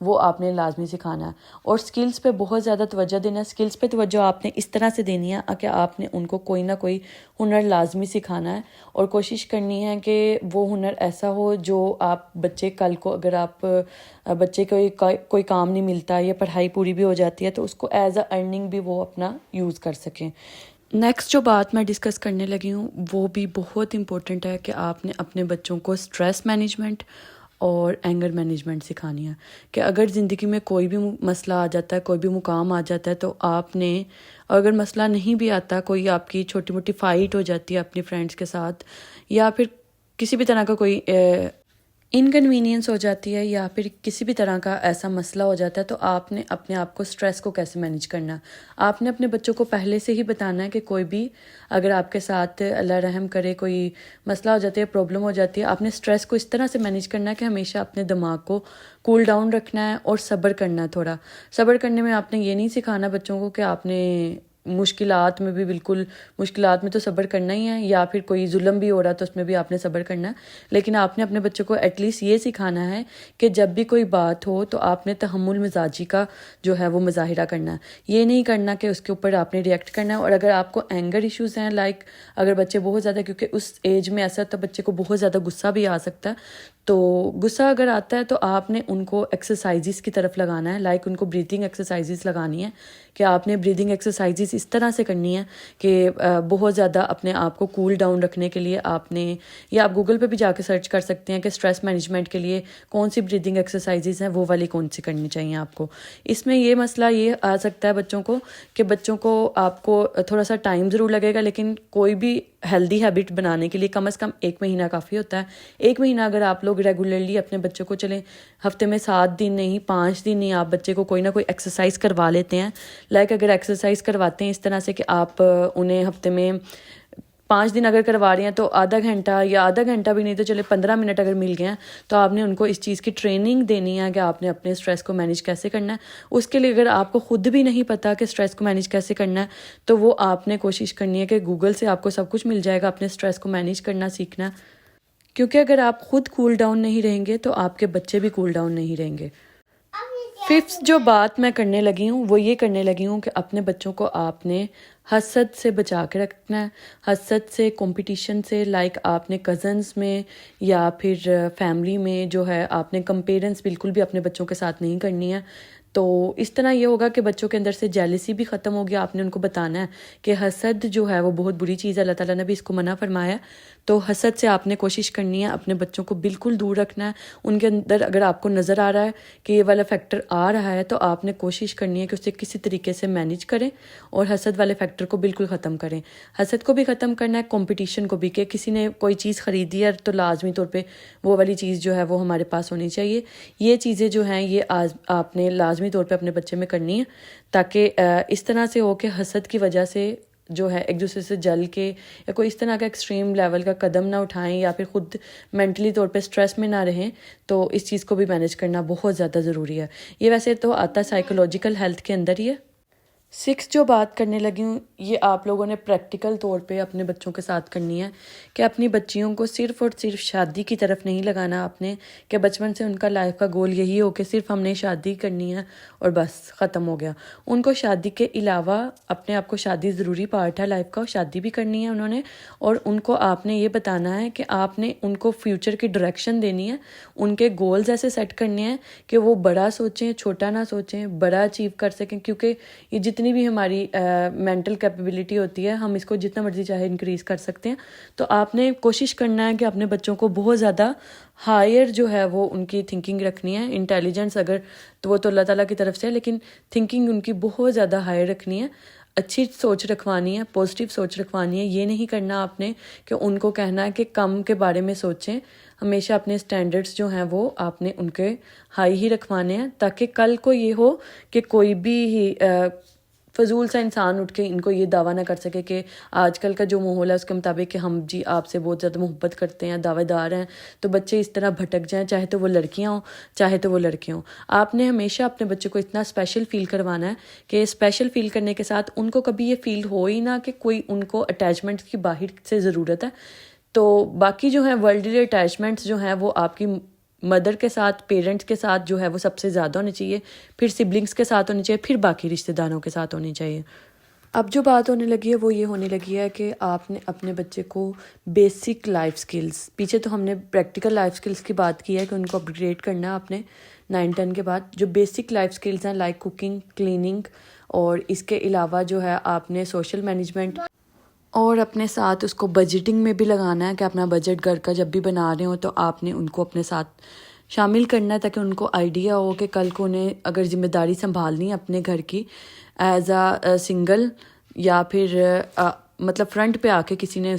وہ آپ نے لازمی سکھانا ہے. اور سکلز پہ بہت زیادہ توجہ دینا ہے. سکلز پہ توجہ آپ نے اس طرح سے دینی ہے کہ آپ نے ان کو کوئی نہ کوئی ہنر لازمی سکھانا ہے، اور کوشش کرنی ہے کہ وہ ہنر ایسا ہو جو آپ بچے کل کو، اگر آپ بچے کو کوئی کام نہیں ملتا یا پڑھائی پوری بھی ہو جاتی ہے تو اس کو ایز اے ارننگ بھی وہ اپنا یوز کر سکیں. نیکسٹ جو بات میں ڈسکس کرنے لگی ہوں وہ بھی بہت امپورٹنٹ ہے کہ آپ نے اپنے بچوں کو اسٹریس مینجمنٹ اور اینگر مینجمنٹ سکھانی ہے. کہ اگر زندگی میں کوئی بھی مسئلہ آ جاتا ہے، کوئی بھی مقام آ جاتا ہے، تو آپ نے، اگر مسئلہ نہیں بھی آتا، کوئی آپ کی چھوٹی موٹی فائٹ ہو جاتی ہے اپنی فرینڈس کے ساتھ، یا پھر کسی بھی طرح کا کوئی انکنوینئنس ہو جاتی ہے، یا پھر کسی بھی طرح کا ایسا مسئلہ ہو جاتا ہے، تو آپ نے اپنے آپ کو اسٹریس کو کیسے مینیج کرنا ہے. آپ نے اپنے بچوں کو پہلے سے ہی بتانا ہے کہ کوئی بھی اگر آپ کے ساتھ اللہ رحم کرے کوئی مسئلہ ہو جاتا ہے، پرابلم ہو جاتی ہے، آپ نے اسٹریس کو اس طرح سے مینیج کرنا ہے کہ ہمیشہ اپنے دماغ کو کول ڈاؤن رکھنا ہے اور صبر کرنا ہے. تھوڑا صبر کرنے میں آپ نے یہ نہیں سکھانا بچوں کو کہ آپ نے مشکلات میں بھی، بالکل مشکلات میں تو صبر کرنا ہی ہے، یا پھر کوئی ظلم بھی ہو رہا تو اس میں بھی آپ نے صبر کرنا ہے. لیکن آپ نے اپنے بچوں کو ایٹ لیسٹ یہ سکھانا ہے کہ جب بھی کوئی بات ہو تو آپ نے تحمل مزاجی کا جو ہے وہ مظاہرہ کرنا ہے. یہ نہیں کرنا کہ اس کے اوپر آپ نے ریئیکٹ کرنا ہے. اور اگر آپ کو اینگر ایشوز ہیں، لائک اگر بچے بہت زیادہ، کیونکہ اس ایج میں ایسا ہوتا ہے بچے کو بہت زیادہ غصہ بھی آ سکتا ہے، تو غصہ اگر آتا ہے تو آپ نے ان کو ایکسرسائزز کی طرف لگانا ہے. لائک ان کو بریتھنگ ایکسرسائزز لگانی ہے کہ آپ نے بریتھنگ ایکسرسائزز اس طرح سے کرنی ہے کہ بہت زیادہ اپنے آپ کو کول ڈاؤن رکھنے کے لیے آپ نے، یا آپ گوگل پہ بھی جا کے سرچ کر سکتے ہیں کہ اسٹریس مینجمنٹ کے لیے کون سی بریتھنگ ایکسرسائزز ہیں، وہ والی کون سی کرنی چاہیے آپ کو. اس میں یہ مسئلہ یہ آ سکتا ہے بچوں کو کہ بچوں کو آپ کو تھوڑا سا ٹائم ضرور لگے گا، لیکن کوئی بھی ہیلدی ہیبٹ بنانے کے لیے کم از کم 1 مہینہ کافی ہوتا ہے. 1 مہینہ اگر آپ لوگ ریگولرلی اپنے بچوں کو، چلیں ہفتے میں 7 دن نہیں، 5 دن نہیں، آپ بچے کو کوئی نہ کوئی ایکسرسائز کروا لیتے ہیں. لائک اگر ایکسرسائز کرواتے ہیں اس طرح سے کہ آپ انہیں ہفتے میں 5 دن اگر کروا رہے ہیں تو آدھا گھنٹہ، یا آدھا گھنٹہ بھی نہیں تو چلے 15 منٹ اگر مل گئے ہیں، تو آپ نے ان کو اس چیز کی ٹریننگ دینی ہے کہ آپ نے اپنے اسٹریس کو مینیج کیسے کرنا ہے. اس کے لیے اگر آپ کو خود بھی نہیں پتا کہ اسٹریس کو مینیج کیسے کرنا ہے، تو وہ آپ نے کوشش کرنی ہے کہ گوگل سے آپ کو سب کچھ مل جائے گا اپنے اسٹریس کو مینیج کرنا سیکھنا ہے. کیونکہ اگر آپ خود کول ڈاؤن نہیں رہیں گے تو آپ کے بچے بھی کول ڈاؤن نہیں رہیں گے. 5th جو بات میں کرنے لگی ہوں وہ یہ کرنے لگی ہوں کہ اپنے بچوں کو آپ نے حسد سے بچا کے رکھنا ہے. حسد سے، کمپٹیشن سے، لائک آپ نے کزنز میں یا پھر فیملی میں جو ہے آپ نے کمپیرنس بالکل بھی اپنے بچوں کے ساتھ نہیں کرنی ہے. تو اس طرح یہ ہوگا کہ بچوں کے اندر سے جیلسی بھی ختم ہوگی. آپ نے ان کو بتانا ہے کہ حسد جو ہے وہ بہت بری چیز ہے، اللہ تعالیٰ نے بھی اس کو منع فرمایا. تو حسد سے آپ نے کوشش کرنی ہے اپنے بچوں کو بالکل دور رکھنا ہے. ان کے اندر اگر آپ کو نظر آ رہا ہے کہ یہ والا فیکٹر آ رہا ہے تو آپ نے کوشش کرنی ہے کہ اسے کسی طریقے سے مینیج کریں اور حسد والے فیکٹر کو بالکل ختم کریں. حسد کو بھی ختم کرنا ہے، کمپٹیشن کو بھی، کہ کسی نے کوئی چیز خریدی ہے تو لازمی طور پہ وہ والی چیز جو ہے وہ ہمارے پاس ہونی چاہیے. یہ چیزیں جو ہیں یہ آپ نے لازمی طور پہ اپنے بچے میں کرنی ہے، تاکہ اس طرح سے ہو کہ حسد کی وجہ سے جو ہے ایک دوسرے سے جل کے یا کوئی اس طرح کا ایکسٹریم لیول کا قدم نہ اٹھائیں، یا پھر خود مینٹلی طور پہ اسٹریس میں نہ رہیں. تو اس چیز کو بھی مینیج کرنا بہت زیادہ ضروری ہے. یہ ویسے تو آتا سائیکولوجیکل ہیلتھ کے اندر ہی ہے. 6 جو بات کرنے لگی ہوں یہ آپ لوگوں نے پریکٹیکل طور پہ اپنے بچوں کے ساتھ کرنی ہے کہ اپنی بچیوں کو صرف اور صرف شادی کی طرف نہیں لگانا آپ نے، کہ بچپن سے ان کا لائف کا گول یہی ہو کہ صرف ہم نے شادی کرنی ہے اور بس ختم ہو گیا. ان کو شادی کے علاوہ اپنے آپ کو، شادی ضروری پارٹ ہے لائف کا، شادی بھی کرنی ہے انہوں نے، اور ان کو آپ نے یہ بتانا ہے کہ آپ نے ان کو فیوچر کی ڈائریکشن دینی ہے. ان کے گولز ایسے سیٹ کرنے ہیں کہ وہ بڑا سوچیں، چھوٹا نہ سوچیں، بڑا اچیو کر سکیں. کیونکہ یہ جتنی بھی ہماری مینٹل کیپیبلٹی ہوتی ہے ہم اس کو جتنا مرضی چاہے انکریز کر سکتے ہیں. تو آپ نے کوشش کرنا ہے کہ اپنے بچوں کو بہت زیادہ ہائر جو ہے وہ ان کی تھنکنگ رکھنی ہے. انٹیلیجنس اگر تو وہ تو اللہ تعالیٰ کی طرف سے ہے، لیکن تھنکنگ ان کی بہت زیادہ ہائر رکھنی ہے. اچھی سوچ رکھوانی ہے، پازیٹیو سوچ رکھوانی ہے. یہ نہیں کرنا آپ نے کہ ان کو کہنا ہے کہ کم کے بارے میں سوچیں. ہمیشہ اپنے سٹینڈرڈز جو ہیں وہ آپ نے ان کے ہائی ہی رکھوانے ہیں، تاکہ کل کو یہ ہو کہ کوئی بھی فضول سا انسان اٹھ کے ان کو یہ دعویٰ نہ کر سکے کہ آج کل کا جو ماحول ہے اس کے مطابق کہ ہم جی آپ سے بہت زیادہ محبت کرتے ہیں، دعوے دار ہیں، تو بچے اس طرح بھٹک جائیں، چاہے تو وہ لڑکیاں ہوں چاہے تو وہ لڑکے ہوں. آپ نے ہمیشہ اپنے بچے کو اتنا اسپیشل فیل کروانا ہے کہ اسپیشل فیل کرنے کے ساتھ ان کو کبھی یہ فیل ہو ہی نہ کہ کوئی ان کو اٹیچمنٹ کی باہر سے ضرورت ہے. تو باقی جو ہیں ورلڈلی اٹیچمنٹس جو ہیں وہ آپ کی مدر کے ساتھ، پیرنٹس کے ساتھ جو ہے وہ سب سے زیادہ ہونی چاہیے، پھر سبلنگس کے ساتھ ہونی چاہیے، پھر باقی رشتہ داروں کے ساتھ ہونی چاہیے۔ اب جو بات ہونے لگی ہے وہ یہ ہونے لگی ہے کہ آپ نے اپنے بچے کو بیسک لائف سکلز، پیچھے تو ہم نے پریکٹیکل لائف سکلز کی بات کی ہے کہ ان کو اپ گریڈ کرنا ہے آپ نے 9-10 کے بعد، جو بیسک لائف سکلز ہیں لائک کوکنگ، کلیننگ، اور اس کے علاوہ جو ہے آپ نے سوشل مینجمنٹ، اور اپنے ساتھ اس کو بجٹنگ میں بھی لگانا ہے کہ اپنا بجٹ گھر کا جب بھی بنا رہے ہوں تو آپ نے ان کو اپنے ساتھ شامل کرنا ہے تاکہ ان کو آئیڈیا ہو کہ کل کو انہیں اگر ذمہ داری سنبھالنی ہے اپنے گھر کی ایز اے سنگل، یا پھر مطلب فرنٹ پہ آ کے کسی نے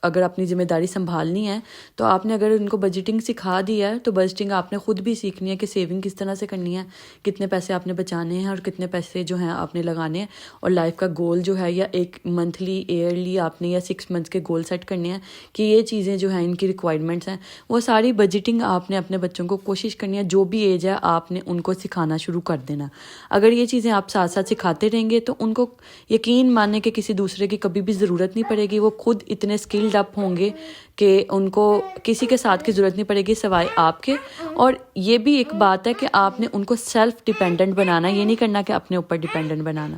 اگر اپنی ذمہ داری سنبھالنی ہے تو آپ نے اگر ان کو بجٹنگ سکھا دیا ہے تو بجٹنگ آپ نے خود بھی سیکھنی ہے کہ سیونگ کس طرح سے کرنی ہے، کتنے پیسے آپ نے بچانے ہیں اور کتنے پیسے جو ہیں آپ نے لگانے ہیں، اور لائف کا گول جو ہے یا ایک منتھلی، ایئرلی آپ نے یا 6 منتھس کے گول سیٹ کرنے ہیں کہ یہ چیزیں جو ہیں ان کی ریکوائرمنٹس ہیں، وہ ساری بجٹنگ آپ نے اپنے بچوں کو کوشش کرنی ہے جو بھی ایج ہے آپ نے ان کو سکھانا شروع کر دینا۔ اگر یہ چیزیں آپ ساتھ ساتھ سکھاتے رہیں گے تو ان کو یقین ماننے کہ کسی دوسرے کی کبھی بھی ضرورت نہیں پڑے گی، وہ خود اتنے اسکلڈ اپ ہوں گے کہ ان کو کسی کے ساتھ کی ضرورت نہیں پڑے گی سوائے آپ کے۔ اور یہ بھی ایک بات ہے کہ آپ نے ان کو سیلف ڈیپینڈنٹ بنانا، یہ نہیں کرنا کہ اپنے اوپر ڈیپینڈنٹ بنانا۔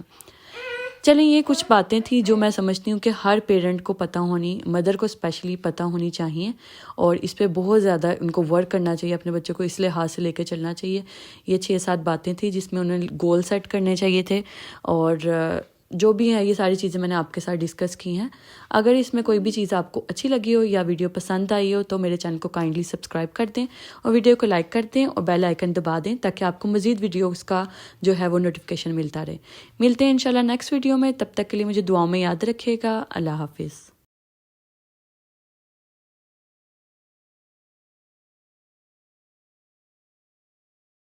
چلیں یہ کچھ باتیں تھیں جو میں سمجھتی ہوں کہ ہر پیرنٹ کو پتہ ہونی، مدر کو اسپیشلی پتہ ہونی چاہیے، اور اس پہ بہت زیادہ ان کو ورک کرنا چاہیے، اپنے بچوں کو اس لحاظ سے لے کے چلنا چاہیے۔ یہ 6-7 باتیں تھیں جس میں انہیں گول سیٹ کرنے چاہیے تھے، اور جو بھی ہیں یہ ساری چیزیں میں نے آپ کے ساتھ ڈسکس کی ہیں۔ اگر اس میں کوئی بھی چیز آپ کو اچھی لگی ہو یا ویڈیو پسند آئی ہو تو میرے چینل کو کائنڈلی سبسکرائب کر دیں اور ویڈیو کو لائک کر دیں اور بیل آئیکن دبا دیں تاکہ آپ کو مزید ویڈیوز کا جو ہے وہ نوٹیفیکیشن ملتا رہے۔ ملتے ہیں انشاءاللہ نیکسٹ ویڈیو میں، تب تک کے لیے مجھے دعاؤں میں یاد رکھیے گا۔ اللہ حافظ۔